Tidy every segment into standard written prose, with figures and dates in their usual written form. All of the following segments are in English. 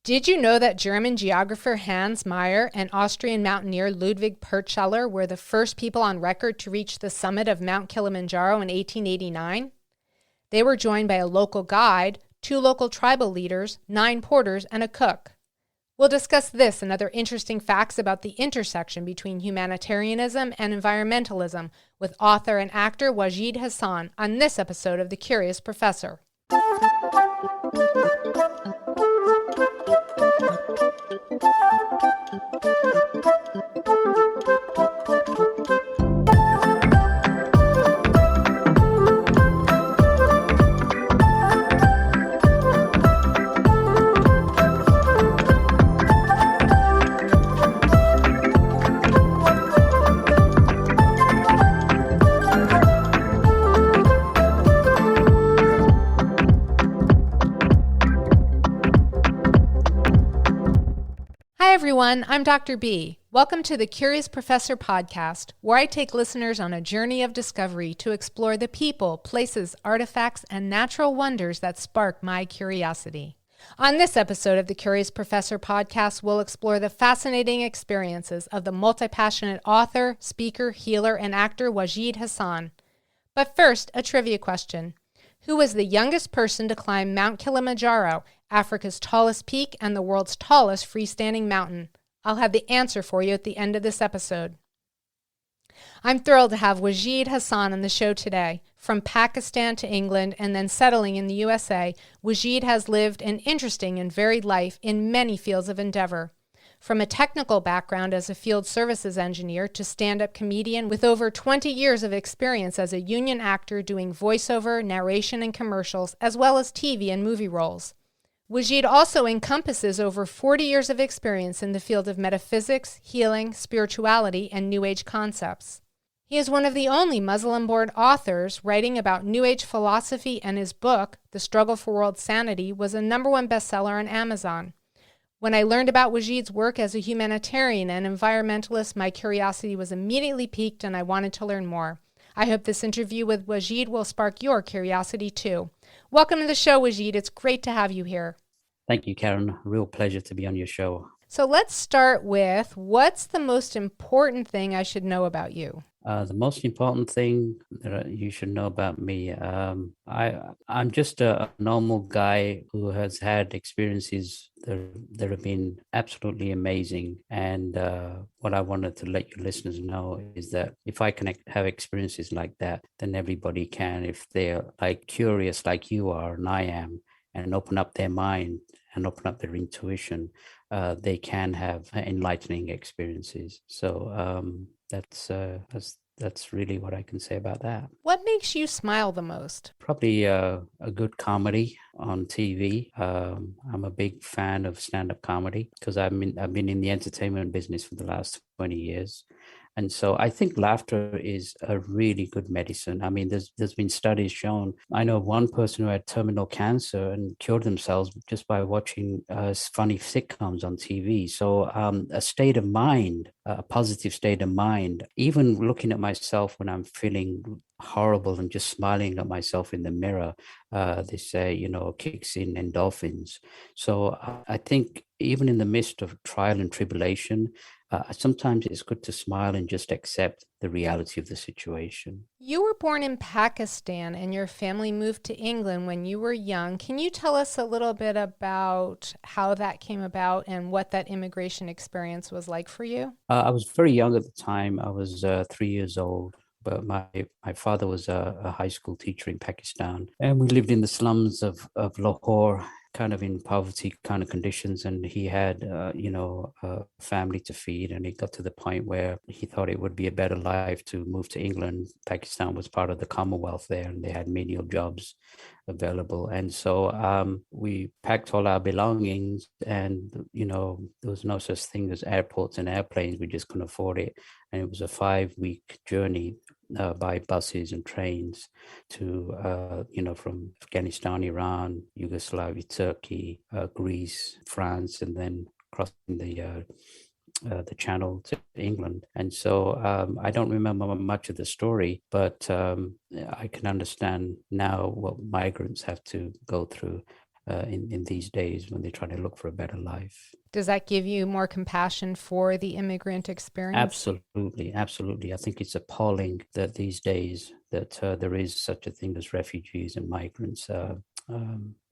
Did you know that German geographer Hans Meyer and Austrian mountaineer Ludwig Purtscheller were the first people on record to reach the summit of Mount Kilimanjaro in 1889? They were joined by a local guide, 2 local tribal leaders, 9 porters, and a cook. We'll discuss this and other interesting facts about the intersection between humanitarianism and environmentalism with author and actor Wajid Hassan on this episode of The Curious Professor. Hi everyone, I'm Dr. B. Welcome to the Curious Professor podcast, where I take listeners on a journey of discovery to explore the people, places, artifacts, and natural wonders that spark my curiosity. On this episode of the Curious Professor podcast, we'll explore the fascinating experiences of the multi-passionate author, speaker, healer, and actor Wajid Hassan. But first, a trivia question. Who was the youngest person to climb Mount Kilimanjaro, Africa's tallest peak and the world's tallest freestanding mountain? I'll have the answer for you at the end of this episode. I'm thrilled to have Wajid Hassan on the show today. From Pakistan to England and then settling in the USA, Wajid has lived an interesting and varied life in many fields of endeavor. From a technical background as a field services engineer to stand-up comedian with over 20 years of experience as a union actor doing voiceover, narration, and commercials, as well as TV and movie roles. Wajid also encompasses over 40 years of experience in the field of metaphysics, healing, spirituality, and New Age concepts. He is one of the only Muslim-born authors writing about New Age philosophy, and his book, The Struggle for World Sanity, was a #1 bestseller on Amazon. When I learned about Wajid's work as a humanitarian and environmentalist, my curiosity was immediately piqued and I wanted to learn more. I hope this interview with Wajid will spark your curiosity too. Welcome to the show, Wajid. It's great to have you here. Thank you, Karen. Real pleasure to be on your show. So let's start with, what's the most important thing I should know about you? The most important thing that you should know about me, I'm just a normal guy who has had experiences that have been absolutely amazing. And what I wanted to let your listeners know is that if I can have experiences like that, then everybody can. If they're like curious like you are and I am, and open up their mind and open up their intuition, they can have enlightening experiences. So that's really what I can say about that. What makes you smile the most? Probably a good comedy on TV. I'm a big fan of stand-up comedy because I've been in the entertainment business for the last 20 years. And so I think laughter is a really good medicine. I mean, there's been studies shown. I know one person who had terminal cancer and cured themselves just by watching funny sitcoms on TV. So a state of mind, a positive state of mind, even looking at myself when I'm feeling horrible and just smiling at myself in the mirror, they say, kicks in endorphins. So I think even in the midst of trial and tribulation, sometimes it's good to smile and just accept the reality of the situation. You were born in Pakistan and your family moved to England when you were young. Can you tell us a little bit about how that came about and what that immigration experience was like for you? I was very young at the time. I was 3 years old. But my father was a high school teacher in Pakistan, and we lived in the slums of Lahore, kind of in poverty kind of conditions. And he had, a family to feed. And it got to the point where he thought it would be a better life to move to England. Pakistan was part of the Commonwealth there, and they had menial jobs available. And so we packed all our belongings, and, there was no such thing as airports and airplanes. We just couldn't afford it. And it was a 5-week journey by buses and trains to, from Afghanistan, Iran, Yugoslavia, Turkey, Greece, France, and then crossing the channel to England. And so I don't remember much of the story, but I can understand now what migrants have to go through. in these days when they're trying to look for a better life. Does that give you more compassion for the immigrant experience? Absolutely, absolutely. I think it's appalling that these days that there is such a thing as refugees and migrants.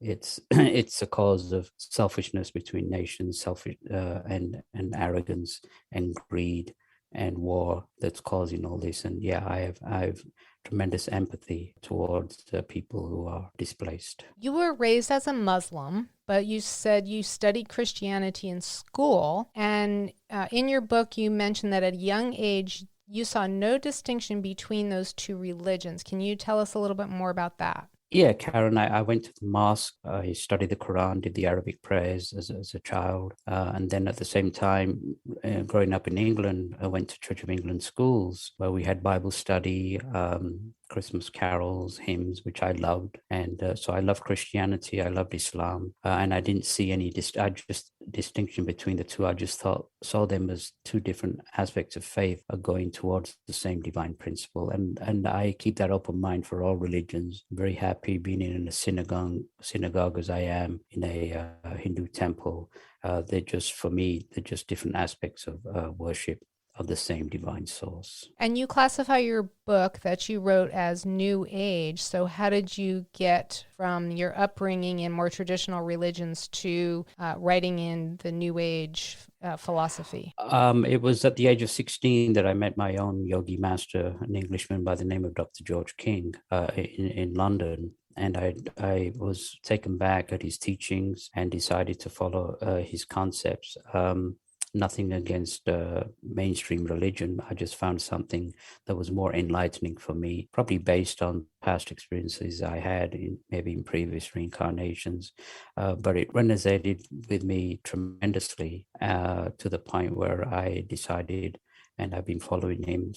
It's it's a cause of selfishness between nations, selfish and arrogance and greed and war that's causing all this. And yeah, I have tremendous empathy towards people who are displaced. You were raised as a Muslim, but you said you studied Christianity in school. And in your book, you mentioned that at a young age, you saw no distinction between those two religions. Can you tell us a little bit more about that? Yeah, Karen, I went to the mosque. I studied the Quran, did the Arabic prayers as a child. And then at the same time, growing up in England, I went to Church of England schools where we had Bible study, Christmas carols, hymns, which I loved. And so I loved Christianity. I loved Islam. And I didn't see any distinction between the two. I just saw them as two different aspects of faith going towards the same divine principle. And I keep that open mind for all religions. I'm very happy being in a synagogue as I am in a Hindu temple. They're just, for me, they're just different aspects of worship of the same divine source. And you classify your book that you wrote as New Age. So, how did you get from your upbringing in more traditional religions to writing in the New Age philosophy? It was at the age of 16 that I met my own yogi master, an Englishman by the name of Dr. George King, in London. And I was taken back at his teachings and decided to follow his concepts. Nothing against mainstream religion. I just found something that was more enlightening for me, probably based on past experiences I had maybe in previous reincarnations. But it resonated with me tremendously to the point where I decided, and I've been following him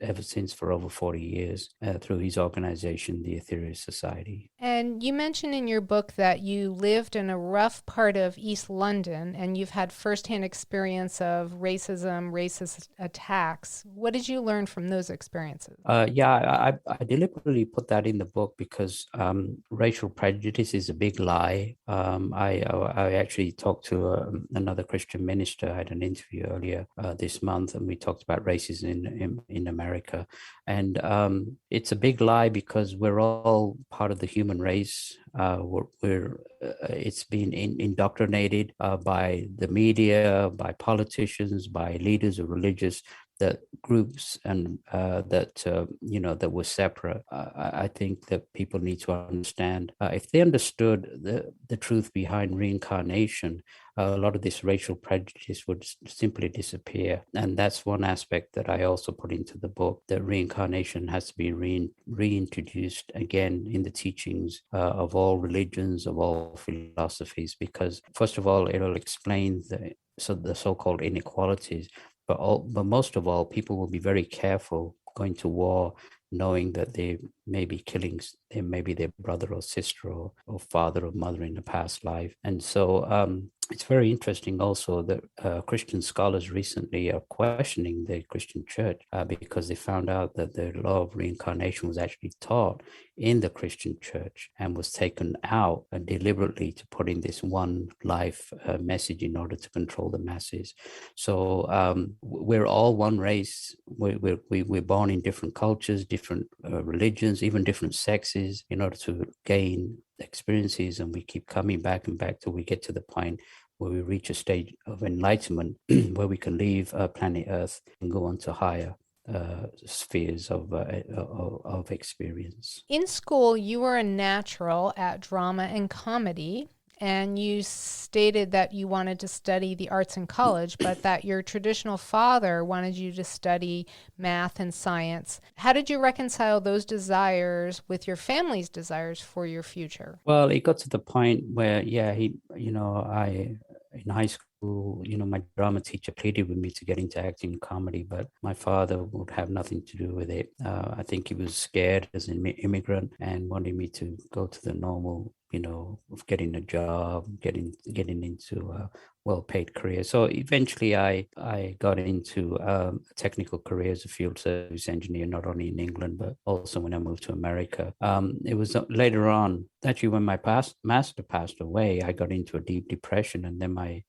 ever since for over 40 years through his organization, the Ethereal Society. And you mentioned in your book that you lived in a rough part of East London and you've had firsthand experience of racism, racist attacks. What did you learn from those experiences? I deliberately put that in the book because racial prejudice is a big lie. I actually talked to another Christian minister. I had an interview earlier this month, and we talked about racism in America. And it's a big lie because we're all part of the human race. It's been indoctrinated by the media, by politicians, by leaders of religious that groups and that were separate. I think that people need to understand if they understood the truth behind reincarnation, a lot of this racial prejudice would simply disappear. And that's one aspect that I also put into the book, that reincarnation has to be reintroduced again in the teachings of all religions, of all philosophies, because first of all, it'll explain the so-called inequalities. But most of all, people will be very careful going to war, knowing that they may be killing maybe their brother or sister or father or mother in a past life. And so it's very interesting also that Christian scholars recently are questioning the Christian church because they found out that the law of reincarnation was actually taught in the Christian church and was taken out deliberately to put in this one life message in order to control the masses. So we're all one race. We're born in different cultures, different religions, even different sexes, in order to gain experiences, and we keep coming back and back till we get to the point where we reach a stage of enlightenment where we can leave planet Earth and go on to higher spheres of experience. In school, you were a natural at drama and comedy, and you stated that you wanted to study the arts in college, but that your traditional father wanted you to study math and science. How did you reconcile those desires with your family's desires for your future? Well, it got to the point where, in high school, my drama teacher pleaded with me to get into acting and comedy, but my father would have nothing to do with it. I think he was scared as an immigrant and wanted me to go to the normal of getting a job, getting into a well-paid career. So eventually I got into a technical career as a field service engineer, not only in England, but also when I moved to America. It was later on, actually, when my master passed away, I got into a deep depression. And then my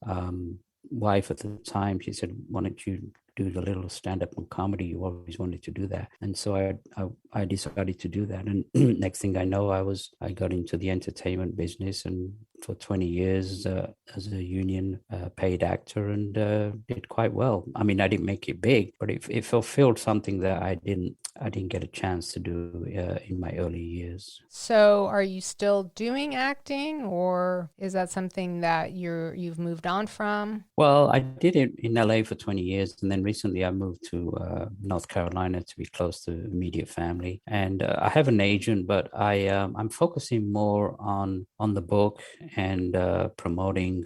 wife at the time, she said, why don't you do the little stand-up on comedy? You always wanted to do that. And so I decided to do that. And next thing I know, I got into the entertainment business, and for 20 years as a union paid actor, and did quite well. I mean, I didn't make it big, but it fulfilled something that I didn't get a chance to do in my early years. So, are you still doing acting, or is that something that you've moved on from? Well, I did it in LA for 20 years, and then recently I moved to North Carolina to be close to immediate family. And I have an agent, but I'm focusing more on the book and promoting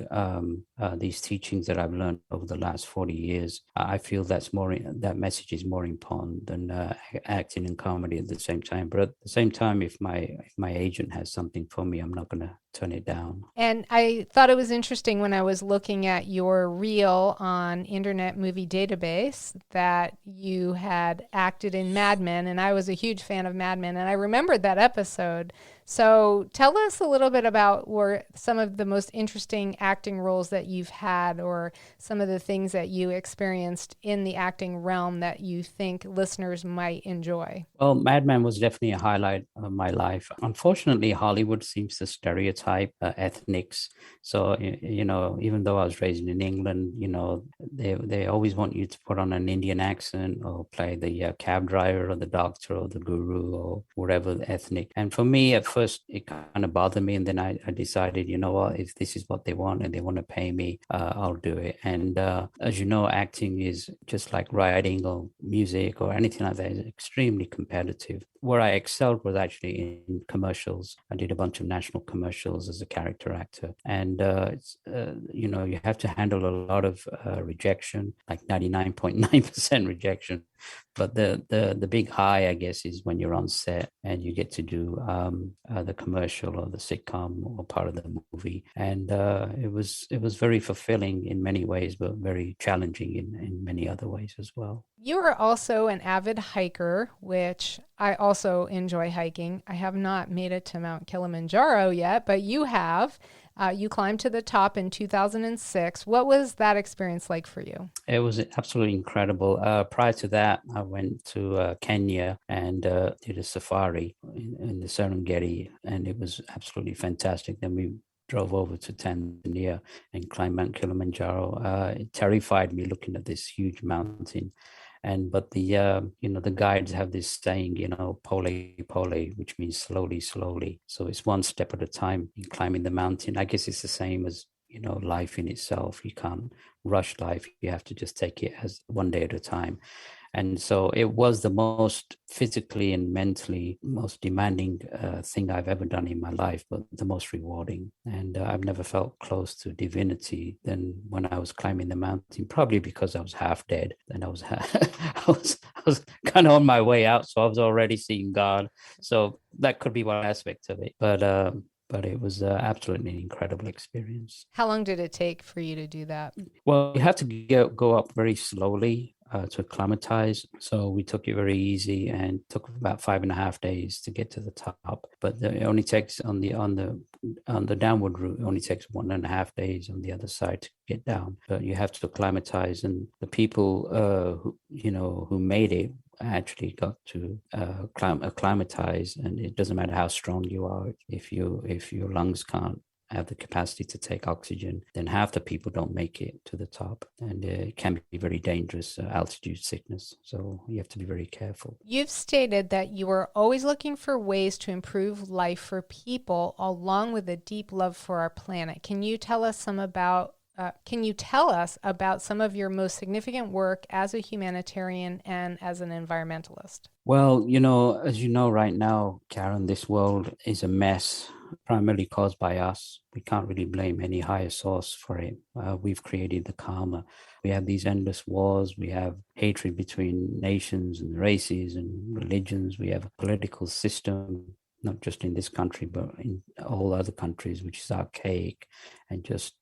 these teachings that I've learned over the last 40 years. I feel that message is more important than acting and comedy at the same time. But at the same time, if my agent has something for me, I'm not going to turn it down. And I thought it was interesting when I was looking at your reel on Internet Movie Database that you had acted in Mad Men, and I was a huge fan of Mad Men, and I remembered that episode. So tell us a little bit about some of the most interesting acting roles that you've had, or some of the things that you experienced in the acting realm that you think listeners might enjoy. Well, Mad Men was definitely a highlight of my life. Unfortunately, Hollywood seems to stereotype ethnics. So, even though I was raised in England, they always want you to put on an Indian accent or play the cab driver or the doctor or the guru or whatever the ethnic. And for me, at first, it kind of bothered me. And then I decided, you know what, if this is what they want and they want to pay me, I'll do it. And as you know, acting is just like writing or music or anything like that, is extremely competitive. Where I excelled was actually in commercials. I did a bunch of national commercials as a character actor. And, you have to handle a lot of rejection, like 99.9% rejection. But the big high, I guess, is when you're on set and you get to do the commercial or the sitcom or part of the movie. And it was very fulfilling in many ways, but very challenging in many other ways as well. You are also an avid hiker, which I also enjoy hiking. I have not made it to Mount Kilimanjaro yet, but you have. You climbed to the top in 2006. What was that experience like for you? It was absolutely incredible. Prior to that, I went to Kenya and did a safari in the Serengeti, and it was absolutely fantastic. Then we drove over to Tanzania and climbed Mount Kilimanjaro. It terrified me looking at this huge mountain. But the guides have this saying, pole pole, which means slowly, slowly. So it's one step at a time in climbing the mountain. I guess it's the same as life in itself. You can't rush life. You have to just take it as one day at a time. And so it was the most physically and mentally most demanding thing I've ever done in my life, but the most rewarding. And I've never felt close to divinity than when I was climbing the mountain, probably because I was half dead. And I was I was kind of on my way out, so I was already seeing God. So that could be one aspect of it. But it was absolutely an incredible experience. How long did it take for you to do that? Well, you have to go up very slowly to acclimatize. So we took it very easy and took about 5.5 days to get to the top. But it only takes on the downward route, it only takes 1.5 days on the other side to get down. But you have to acclimatize, and the people who made it actually got to acclimatize, and it doesn't matter how strong you are. If your lungs can't have the capacity to take oxygen, then half the people don't make it to the top, and it can be very dangerous altitude sickness. So you have to be very careful. You've stated that you are always looking for ways to improve life for people, along with a deep love for our planet. Can you tell us about some of your most significant work as a humanitarian and as an environmentalist? Well, as you know right now, Karen, this world is a mess, primarily caused by us. We can't really blame any higher source for it. We've created the karma. We have these endless wars. We have hatred between nations and races and religions. We have a political system not just in this country, but in all other countries, which is archaic and just,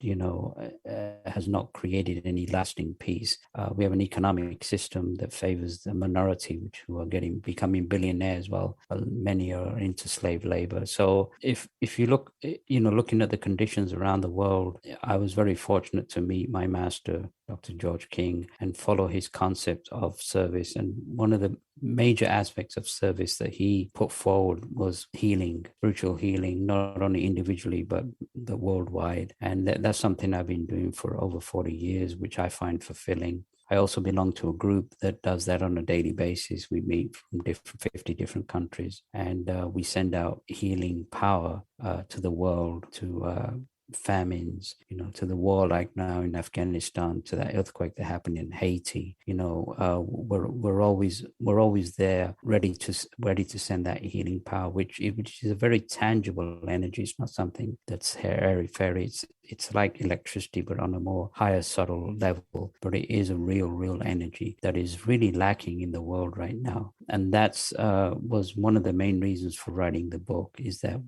has not created any lasting peace. We have an economic system that favors the minority, who are becoming billionaires, while many are into slave labor. So if you look, looking at the conditions around the world, I was very fortunate to meet my master, Dr. George King, and follow his concept of service. And one of the major aspects of service that he put forward was healing, spiritual healing, not only individually, but the worldwide. And that's something I've been doing for over 40 years, which I find fulfilling. I also belong to a group that does that on a daily basis. We meet from 50 different countries, and we send out healing power to the world, to famines, to the war like now in Afghanistan, to that earthquake that happened in Haiti. We're always there, ready to send that healing power, which is a very tangible energy. It's not something that's airy fairy. It's like electricity, but on a more higher, subtle level. But it is a real energy that is really lacking in the world right now. And that's was one of the main reasons for writing the book, is that,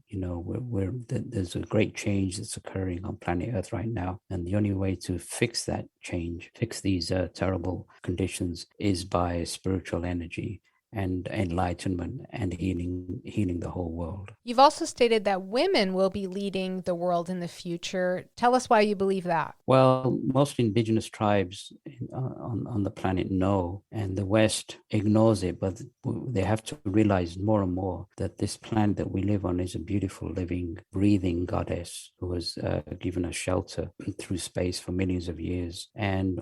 there's a great change that's occurring on planet Earth right now. And the only way to fix that change, fix these terrible conditions, is by spiritual energy and enlightenment and healing the whole world. You've also stated that women will be leading the world in the future. Tell us why you believe that. Well, most indigenous tribes on the planet know, and the West ignores it, but they have to realize more and more that this planet that we live on is a beautiful, living, breathing goddess who has given us shelter through space for millions of years. And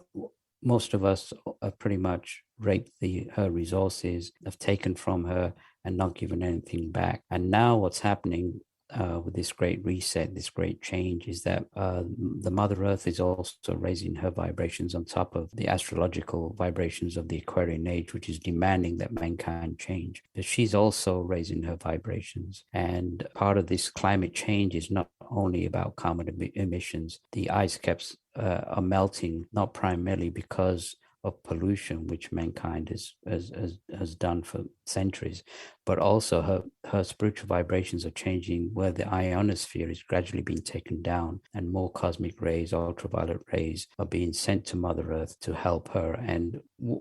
most of us have pretty much raped her resources, have taken from her and not given anything back. And now what's happening with this great reset, this great change, is that the Mother Earth is also raising her vibrations on top of the astrological vibrations of the Aquarian age, which is demanding that mankind change. But she's also raising her vibrations. And part of this climate change is not only about carbon emissions. The ice caps are melting, not primarily because of pollution, which mankind has done for centuries, but also her spiritual vibrations are changing, where the ionosphere is gradually being taken down, and more cosmic rays, ultraviolet rays, are being sent to Mother Earth to help her. And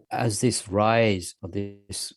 as this rise of this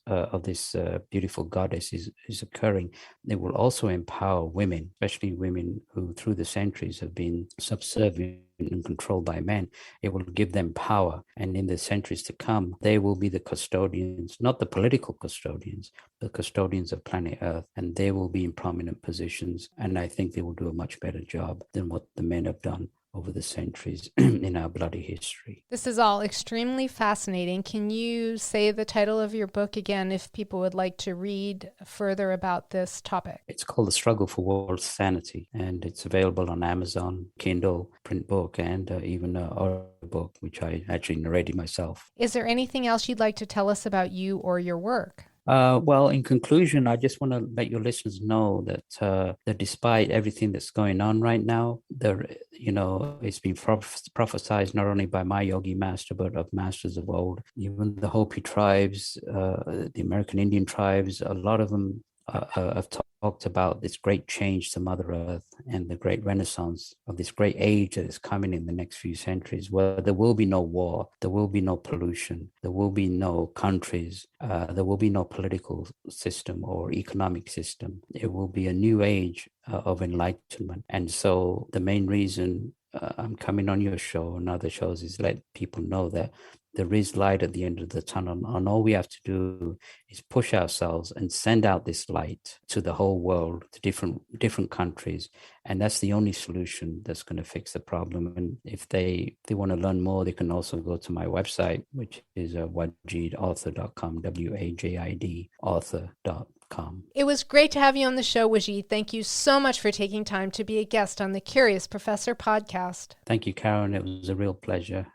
beautiful goddess is occurring, it will also empower women, especially women who through the centuries have been subservient and controlled by men. It will give them power, and in the centuries to come, they will be the custodians, not the political custodians, the custodians of planet Earth, and they will be in prominent positions. And I think they will do a much better job than what the men have done over the centuries in our bloody history. This is all extremely fascinating. Can you say the title of your book again if people would like to read further about this topic? It's called The Struggle for World Sanity, and it's available on Amazon, Kindle, print book, and even an audio book, which I actually narrated myself. Is there anything else you'd like to tell us about you or your work? Well, in conclusion, I just want to let your listeners know that despite everything that's going on right now, it's been prophesied not only by my yogi master, but of masters of old. Even the Hopi tribes, the American Indian tribes, a lot of them have talked about this great change to Mother Earth and the great renaissance of this great age that is coming in the next few centuries, where there will be no war, there will be no pollution, there will be no countries, there will be no political system or economic system. It will be a new age of enlightenment. And so the main reason I'm coming on your show and other shows is let people know that there is light at the end of the tunnel, and all we have to do is push ourselves and send out this light to the whole world, to different countries, and that's the only solution that's going to fix the problem. And if they want to learn more, they can also go to my website, which is wajidauthor.com, WAJID author.com. It was great to have you on the show, Wajid. Thank you so much for taking time to be a guest on the Curious Professor podcast. Thank you, Karen. It was a real pleasure.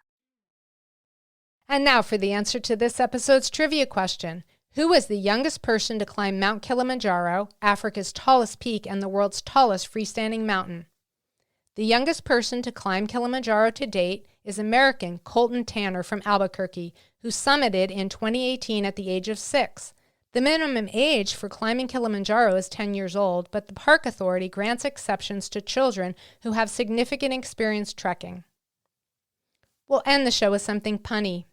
And now for the answer to this episode's trivia question. Who was the youngest person to climb Mount Kilimanjaro, Africa's tallest peak and the world's tallest freestanding mountain? The youngest person to climb Kilimanjaro to date is American Colton Tanner from Albuquerque, who summited in 2018 at the age of 6. The minimum age for climbing Kilimanjaro is 10 years old, but the Park Authority grants exceptions to children who have significant experience trekking. We'll end the show with something punny.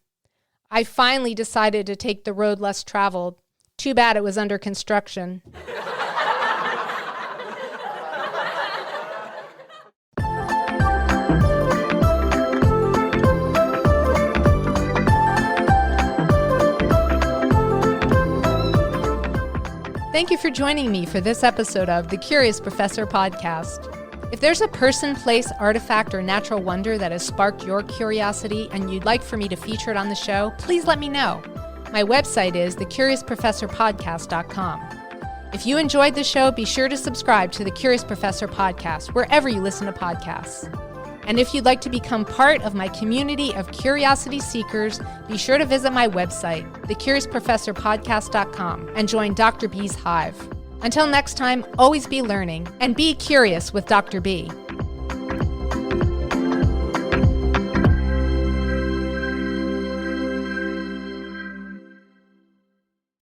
I finally decided to take the road less traveled. Too bad it was under construction. Thank you for joining me for this episode of the Curious Professor podcast. If there's a person, place, artifact, or natural wonder that has sparked your curiosity and you'd like for me to feature it on the show, please let me know. My website is thecuriousprofessorpodcast.com. If you enjoyed the show, be sure to subscribe to the Curious Professor podcast wherever you listen to podcasts. And if you'd like to become part of my community of curiosity seekers, be sure to visit my website, thecuriousprofessorpodcast.com, and join Dr. B's Hive. Until next time, always be learning and be curious with Dr. B.